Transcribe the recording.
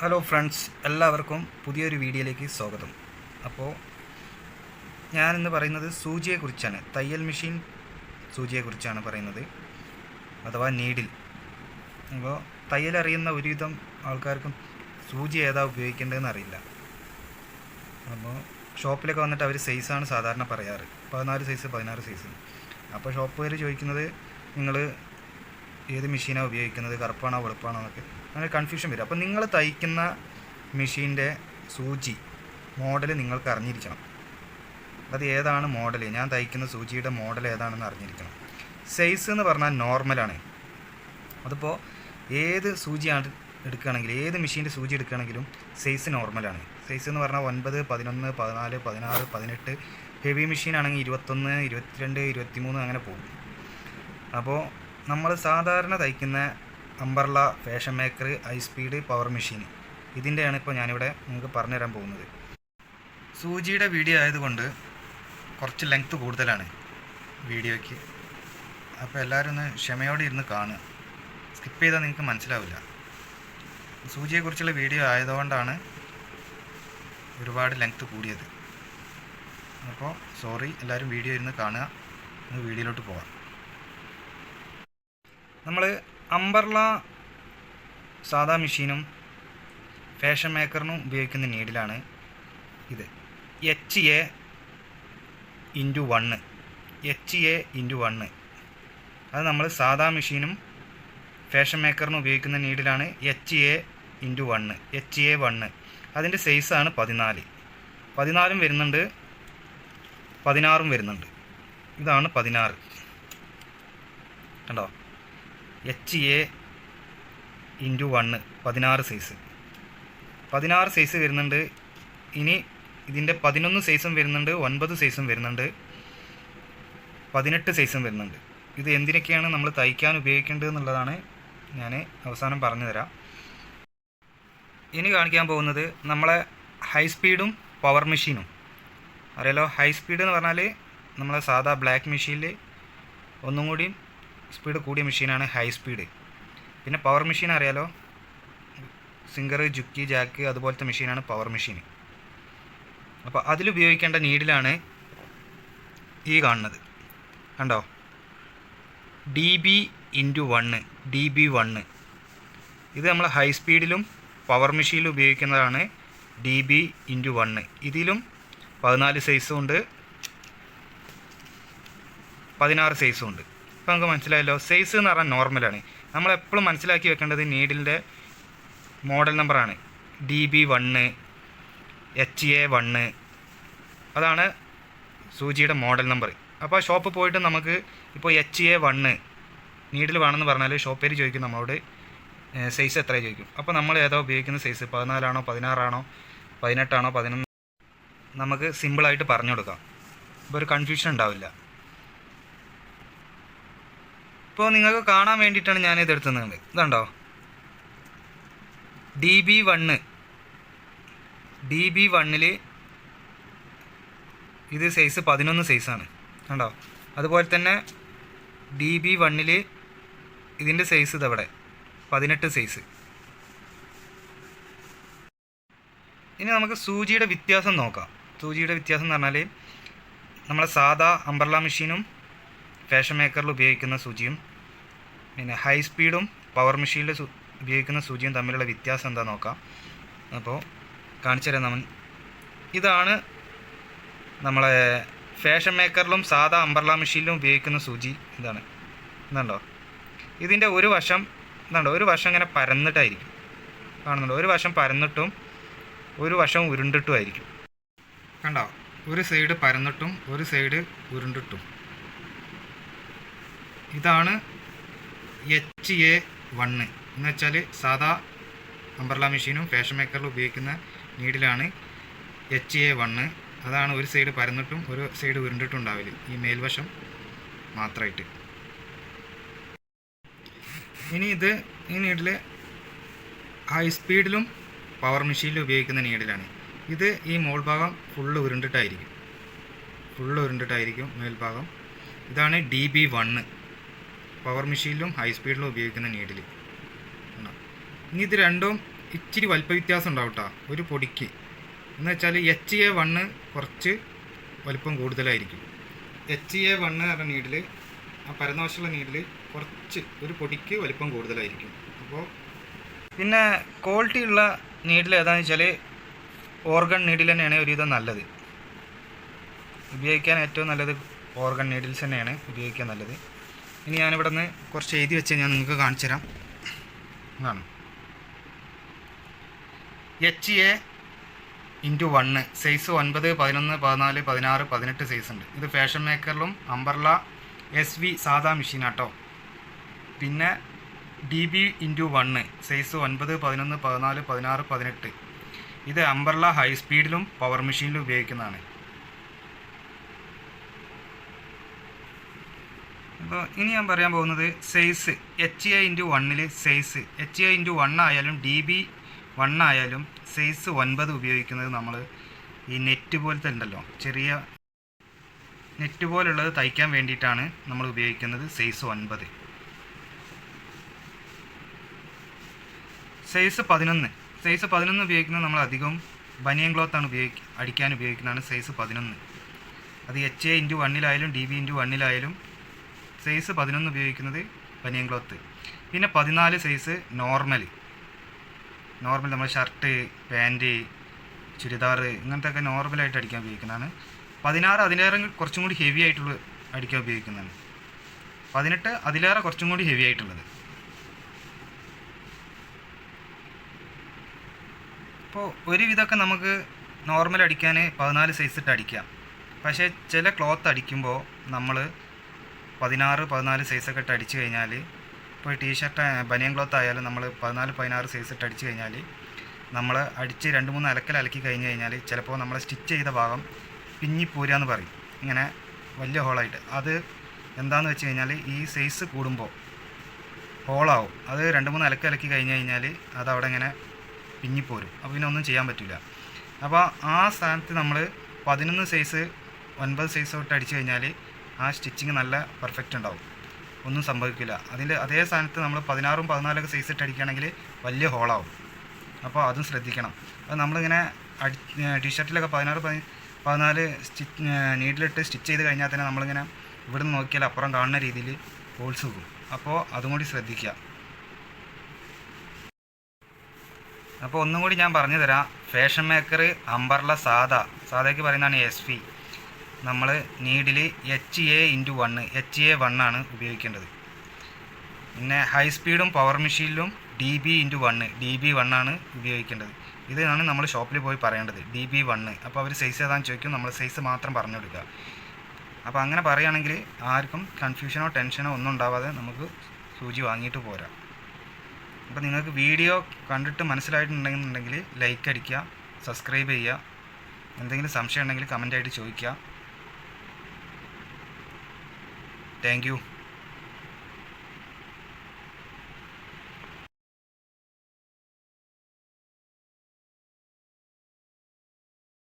Hello friends, എല്ലാവർക്കും പുതിയൊരു വീഡിയോയിലേക്ക് സ്വാഗതം. അപ്പോൾ ഞാനിന്ന് പറയുന്നത് സൂചിയെക്കുറിച്ചാണ്. തയ്യൽ മെഷീൻ സൂചിയെക്കുറിച്ചാണ് പറയുന്നത്, അഥവാ നീഡിൽ. അപ്പോൾ തയ്യൽ അറിയുന്ന ഒരുവിധം ആൾക്കാർക്കും സൂചി ഏതാ ഉപയോഗിക്കേണ്ടതെന്ന് അറിയില്ല. അപ്പോൾ ഷോപ്പിലൊക്കെ വന്നിട്ട് അവർ സൈസാണ് സാധാരണ പറയാറ്, 14 സൈസ് 16 സൈസ്. അപ്പോൾ ഷോപ്പുകാർ ചോദിക്കുന്നത് നിങ്ങൾ ഏത് മെഷീനാണ് ഉപയോഗിക്കുന്നത്, കറുപ്പാണോ വെളുപ്പാണോ എന്നൊക്കെ അങ്ങനെ കൺഫ്യൂഷൻ വരും. അപ്പോൾ നിങ്ങൾ തയ്ക്കുന്ന മെഷീൻ്റെ സൂചി മോഡൽ നിങ്ങൾക്ക് അറിഞ്ഞിരിക്കണം. അത് ഏതാണ് മോഡൽ, ഞാൻ തയ്ക്കുന്ന സൂചിയുടെ മോഡൽ ഏതാണെന്ന് അറിഞ്ഞിരിക്കണം. സൈസ് എന്ന് പറഞ്ഞാൽ നോർമലാണ്. അതിപ്പോൾ ഏത് സൂചിയാണ് എടുക്കുകയാണെങ്കിൽ, ഏത് മെഷീൻ്റെ സൂചി എടുക്കുകയാണെങ്കിലും സൈസ് നോർമലാണ്. സൈസ് എന്ന് പറഞ്ഞാൽ 9, 11, 14, 16, 18. ഹെവി മെഷീൻ ആണെങ്കിൽ 21, 22, 23 അങ്ങനെ പോകും. അപ്പോൾ നമ്മൾ സാധാരണ തയ്ക്കുന്ന umbrella, fashion maker, high speed, power machine, ഇതിൻ്റെയാണ് ഇപ്പോൾ ഞാനിവിടെ നിങ്ങൾക്ക് പറഞ്ഞുതരാൻ പോകുന്നത്. സൂചിയുടെ വീഡിയോ ആയതുകൊണ്ട് കുറച്ച് ലെങ്ത്ത് കൂടുതലാണ് വീഡിയോയ്ക്ക്. അപ്പോൾ എല്ലാവരും ഒന്ന് ക്ഷമയോടെ ഇരുന്ന് കാണുക. സ്കിപ്പ് ചെയ്താൽ നിങ്ങൾക്ക് മനസ്സിലാവില്ല. സൂചിയെക്കുറിച്ചുള്ള വീഡിയോ ആയതുകൊണ്ടാണ് ഒരുപാട് ലെങ്ത്ത് കൂടിയത്. അപ്പോൾ സോറി, എല്ലാവരും വീഡിയോ ഇരുന്ന് കാണുക. വീഡിയോയിലോട്ട് പോകാം. നമ്മൾ അംബർല സാധാ മെഷീനും ഫാഷൻ മേക്കറിനും ഉപയോഗിക്കുന്ന നീഡിലാണ് ഇത്. HA×1. HA×1 അത് നമ്മൾ സാധാ മെഷീനും ഫാഷൻ മേക്കറിനും ഉപയോഗിക്കുന്ന നീഡിലാണ് HA×1. HA1 അതിൻ്റെ സൈസാണ് 14. 14 വരുന്നുണ്ട്, 16 വരുന്നുണ്ട്. ഇതാണ് 16. കണ്ടോ, HA×1 16 സൈസ്. 16 സൈസ് വരുന്നുണ്ട്. ഇനി ഇതിൻ്റെ 11 സൈസും വരുന്നുണ്ട്, 9 സൈസും വരുന്നുണ്ട്, 18 സൈസും വരുന്നുണ്ട്. ഇത് എന്തിനൊക്കെയാണ് നമ്മൾ തയ്ക്കാൻ ഉപയോഗിക്കേണ്ടത് എന്നുള്ളതാണ് ഞാൻ അവസാനം പറഞ്ഞു തരാം. ഇനി കാണിക്കാൻ പോകുന്നത് നമ്മളെ ഹൈ സ്പീഡും പവർ മെഷീനും. അറിയാലോ, ഹൈ സ്പീഡ് എന്ന് പറഞ്ഞാൽ നമ്മളെ സാധാ ബ്ലാക്ക് മെഷീനിൽ ഒന്നും കൂടി സ്പീഡ് കൂടിയ മെഷീനാണ് ഹൈ സ്പീഡ്. പിന്നെ പവർ മെഷീൻ അറിയാലോ, സിംഗർ, ജുക്കി, ജാക്ക് അതുപോലത്തെ മെഷീനാണ് പവർ മെഷീൻ. അപ്പോൾ അതിലുപയോഗിക്കേണ്ട നീഡിലാണ് ഈ കാണുന്നത്. കണ്ടോ, DB×1. DB1 ഇത് നമ്മൾ ഹൈ സ്പീഡിലും പവർ മെഷീനിലും ഉപയോഗിക്കുന്നതാണ്. DB×1 ഇതിലും 14 സൈസും ഉണ്ട്, 16 സൈസും ഉണ്ട്. ഇപ്പോൾ നമുക്ക് മനസ്സിലായല്ലോ. സൈസ് എന്ന് പറഞ്ഞാൽ നോർമലാണ്. നമ്മളെപ്പോഴും മനസ്സിലാക്കി വെക്കേണ്ടത് നീഡിലിൻ്റെ മോഡൽ നമ്പറാണ്. DB1, HA1 അതാണ് സൂചിയുടെ മോഡൽ നമ്പർ. അപ്പോൾ ഷോപ്പ് പോയിട്ട് നമുക്ക് ഇപ്പോൾ HA1 നീഡിൽ വേണമെന്ന് പറഞ്ഞാൽ ഷോപ്പേര് ചോദിക്കും നമ്മളോട് സൈസ് എത്ര ചോദിക്കും. അപ്പോൾ നമ്മൾ ഏതാ ഉപയോഗിക്കുന്ന സൈസ്, 14 ആണോ 16 ആണോ 18 ആണോ 11 നമുക്ക് സിമ്പിളായിട്ട് പറഞ്ഞു കൊടുക്കാം. ഇപ്പോൾ ഒരു കൺഫ്യൂഷൻ ഉണ്ടാവില്ല. ഇപ്പോൾ നിങ്ങൾക്ക് കാണാൻ വേണ്ടിയിട്ടാണ് ഞാനിത് എടുത്തുന്നത്. ഇതുണ്ടോ, DB1 ഇത് സൈസ് 11 സൈസാണ്. കണ്ടോ, അതുപോലെ തന്നെ DB1 ഇതിൻ്റെ സൈസ് ഇതവിടെ 18 സൈസ്. ഇനി നമുക്ക് സൂചിയുടെ വ്യത്യാസം നോക്കാം. സൂചിയുടെ വ്യത്യാസം എന്ന് പറഞ്ഞാൽ നമ്മളെ സാധാ അംബർല മെഷീനും ഫാഷൻ മേക്കറിൽ ഉപയോഗിക്കുന്ന സൂചിയും പിന്നെ ഹൈ സ്പീഡും പവർ മെഷീനിൽ ഉപയോഗിക്കുന്ന സൂചിയും തമ്മിലുള്ള വ്യത്യാസം എന്താ നോക്കാം. അപ്പോൾ കാണിച്ചു തരാം. ഇതാണ് നമ്മളെ ഫാഷൻ മേക്കറിലും സാധാ അംബർല മെഷീനിലും ഉപയോഗിക്കുന്ന സൂചി. ഇതാണ്, ഇതുണ്ടോ, ഇതിൻ്റെ ഒരു വശം ഇതുണ്ടോ, ഒരു വശം ഇങ്ങനെ പരന്നിട്ടായിരിക്കും കാണുന്നുണ്ടോ. ഒരു വശം പരന്നിട്ടും ഒരു വശം ഉരുണ്ടിട്ടും ആയിരിക്കും. കണ്ടോ, ഒരു സൈഡ് പരന്നിട്ടും ഒരു സൈഡ് ഉരുണ്ടിട്ടും. ഇതാണ് HA1 എന്ന് വെച്ചാൽ സാധാ അംബർല മെഷീനും ഫാഷൻ മേക്കറിലും ഉപയോഗിക്കുന്ന നീഡിലാണ് HA1. അതാണ് ഒരു സൈഡ് പരന്നിട്ടും ഒരു സൈഡ് ഉരുണ്ടിട്ടും ഉണ്ടാവില്ല, ഈ മേൽവശം മാത്രമായിട്ട്. ഇനി ഈ നീഡിൽ ഹൈ സ്പീഡിലും പവർ മെഷീനിലും ഉപയോഗിക്കുന്ന നീഡിലാണ്. ഇത് ഈ മോൾ ഭാഗം ഫുള്ള് ഉരുണ്ടിട്ടായിരിക്കും മേൽഭാഗം. ഇതാണ് DB1 പവർ മെഷീനിലും ഹൈ സ്പീഡിലും ഉപയോഗിക്കുന്ന നീഡിൽ. ഇനി ഇത് രണ്ടും ഇച്ചിരി വലിപ്പ വ്യത്യാസം ഉണ്ടാവും കേട്ടോ ഒരു പൊടിക്ക്. എന്ന് വെച്ചാൽ HA1 കുറച്ച് വലിപ്പം കൂടുതലായിരിക്കും. HA1 പറഞ്ഞ നീഡിൽ, ആ പരന്നവശമുള്ള നീഡിൽ കുറച്ച് ഒരു പൊടിക്ക് വലിപ്പം കൂടുതലായിരിക്കും. അപ്പോൾ പിന്നെ ക്വാളിറ്റി ഉള്ള നീഡിൽ ഏതാണെന്ന് വെച്ചാൽ ഓർഗൺ നീഡിൽ തന്നെയാണ് ഒരുവിധം നല്ലത്. ഉപയോഗിക്കാൻ ഏറ്റവും നല്ലത് ഓർഗൺ നീഡിൽസ് തന്നെയാണ് ഉപയോഗിക്കാൻ നല്ലത്. ഇനി ഞാനിവിടെ നിന്ന് കുറച്ച് എഴുതി വെച്ച് ഞാൻ നിങ്ങൾക്ക് കാണിച്ചു തരാം. ഇതാണ് HA×1 സൈസ് 9, 11, 14, 16, 18 സൈസ് ഉണ്ട്. ഇത് ഫാഷൻ മേക്കറിലും അംബർല SV സാധാ മെഷീനാട്ടോ. പിന്നെ DB×1 സൈസ് 9, 11, 14, 16, 18 ഇത് അംബർല ഹൈ സ്പീഡിലും പവർ മെഷീനിലും ഉപയോഗിക്കുന്നതാണ്. അപ്പോൾ ഇനി ഞാൻ പറയാൻ പോകുന്നത് സൈസ് HA×1 സൈസ് HA×1 ആയാലും DB1 ആയാലും സൈസ് 9 ഉപയോഗിക്കുന്നത് നമ്മൾ ഈ നെറ്റ് പോലത്തെ ഉണ്ടല്ലോ, ചെറിയ നെറ്റ് പോലുള്ളത് തയ്ക്കാൻ വേണ്ടിയിട്ടാണ് നമ്മൾ ഉപയോഗിക്കുന്നത് സൈസ് 9. സൈസ് 11 ഉപയോഗിക്കുന്നത് നമ്മൾ അധികം ബനിയൻ ക്ലോത്താണ് അടിക്കാൻ ഉപയോഗിക്കുന്നതാണ് സൈസ് 11. അത് HA×1 DB×1 സൈസ് 11 ഉപയോഗിക്കുന്നത് ബനിയൻ ക്ലോത്ത്. പിന്നെ 14 സൈസ് നോർമൽ നമ്മൾ ഷർട്ട്, പാൻറ്റ്, ചുരിദാർ ഇങ്ങനത്തെ ഒക്കെ നോർമലായിട്ട് അടിക്കാൻ ഉപയോഗിക്കുന്നതാണ്. 16 അതിലേറെ കുറച്ചും കൂടി ഹെവി ആയിട്ടുള്ള അടിക്കാൻ ഉപയോഗിക്കുന്നതാണ്. 18 അതിലേറെ കുറച്ചും കൂടി ഹെവി ആയിട്ടുള്ളത്. അപ്പോൾ ഒരുവിധമൊക്കെ നമുക്ക് നോർമൽ അടിക്കാൻ 14 സൈസ് ഇട്ട് അടിക്കാം. പക്ഷേ ചില ക്ലോത്ത് അടിക്കുമ്പോൾ നമ്മൾ 16 സൈസൊക്കെ ഇട്ട് അടിച്ചു കഴിഞ്ഞാൽ, ഇപ്പോൾ ടീഷർട്ട് ബനിയൻ ക്ലോത്ത് ആയാലും നമ്മൾ 16 സൈസ് ഇട്ട് അടിച്ചു കഴിഞ്ഞാൽ നമ്മൾ അടിച്ച് 2-3 അലക്കി കഴിഞ്ഞ് കഴിഞ്ഞാൽ ചിലപ്പോൾ നമ്മൾ സ്റ്റിച്ച് ചെയ്ത ഭാഗം പിഞ്ഞിപ്പോരാന്ന് പറയും, ഇങ്ങനെ വലിയ ഹോളായിട്ട്. അത് എന്താണെന്ന് വെച്ച് കഴിഞ്ഞാൽ ഈ സൈസ് കൂടുമ്പോൾ ഹോളാവും. അത് 2-3 അലക്കി കഴിഞ്ഞ് കഴിഞ്ഞാൽ അതവിടെ ഇങ്ങനെ പിഞ്ഞിപ്പോരും. അപ്പോൾ പിന്നെ ഒന്നും ചെയ്യാൻ പറ്റില്ല. അപ്പോൾ ആ സ്ഥാനത്ത് നമ്മൾ 11 സൈസ് 9 സൈസ് തൊട്ട് അടിച്ചു കഴിഞ്ഞാൽ ആ സ്റ്റിച്ചിങ് നല്ല പെർഫെക്റ്റ് ഉണ്ടാവും, ഒന്നും സംഭവിക്കില്ല. അതിൻ്റെ അതേ സ്ഥാനത്ത് നമ്മൾ 16 14 സൈസ് ഇട്ട് അടിക്കുകയാണെങ്കിൽ വലിയ ഹോളാവും. അപ്പോൾ അതും ശ്രദ്ധിക്കണം. അത് നമ്മളിങ്ങനെ ടീഷർട്ടിലൊക്കെ 16 നീഡിലിട്ട് സ്റ്റിച്ച് ചെയ്ത് കഴിഞ്ഞാൽ തന്നെ നമ്മളിങ്ങനെ ഇവിടെ നിന്ന് നോക്കിയാൽ അപ്പുറം കാണുന്ന രീതിയിൽ ഹോൾസ് പോകും. അപ്പോൾ അതും കൂടി ശ്രദ്ധിക്കുക. അപ്പോൾ ഒന്നും കൂടി ഞാൻ പറഞ്ഞു തരാം. ഫാഷൻ മേക്കർ അംബർല സാദയ്ക്ക് പറയുന്നതാണ് SV. നമ്മൾ നീഡിൽ HA1 ആണ് ഉപയോഗിക്കേണ്ടത്. പിന്നെ ഹൈ സ്പീഡും പവർ മെഷീനിലും DB1 ആണ് ഉപയോഗിക്കേണ്ടത്. ഇതാണ് നമ്മൾ ഷോപ്പിൽ പോയി പറയേണ്ടത്, DB1. അപ്പോൾ അവർ സൈസ് ഏതാണെന്ന് ചോദിക്കും, നമ്മൾ സൈസ് മാത്രം പറഞ്ഞു കൊടുക്കുക. അപ്പോൾ അങ്ങനെ പറയുകയാണെങ്കിൽ ആർക്കും കൺഫ്യൂഷനോ ടെൻഷനോ ഒന്നും ഉണ്ടാവാതെ നമുക്ക് സൂചി വാങ്ങിയിട്ട് പോരാം. അപ്പോൾ നിങ്ങൾക്ക് വീഡിയോ കണ്ടിട്ട് മനസ്സിലായിട്ടുണ്ടെന്നുണ്ടെങ്കിൽ ലൈക്ക് അടിക്കുക, സബ്സ്ക്രൈബ് ചെയ്യുക. എന്തെങ്കിലും സംശയം ഉണ്ടെങ്കിൽ കമൻ്റായിട്ട് ചോദിക്കുക. Thank you.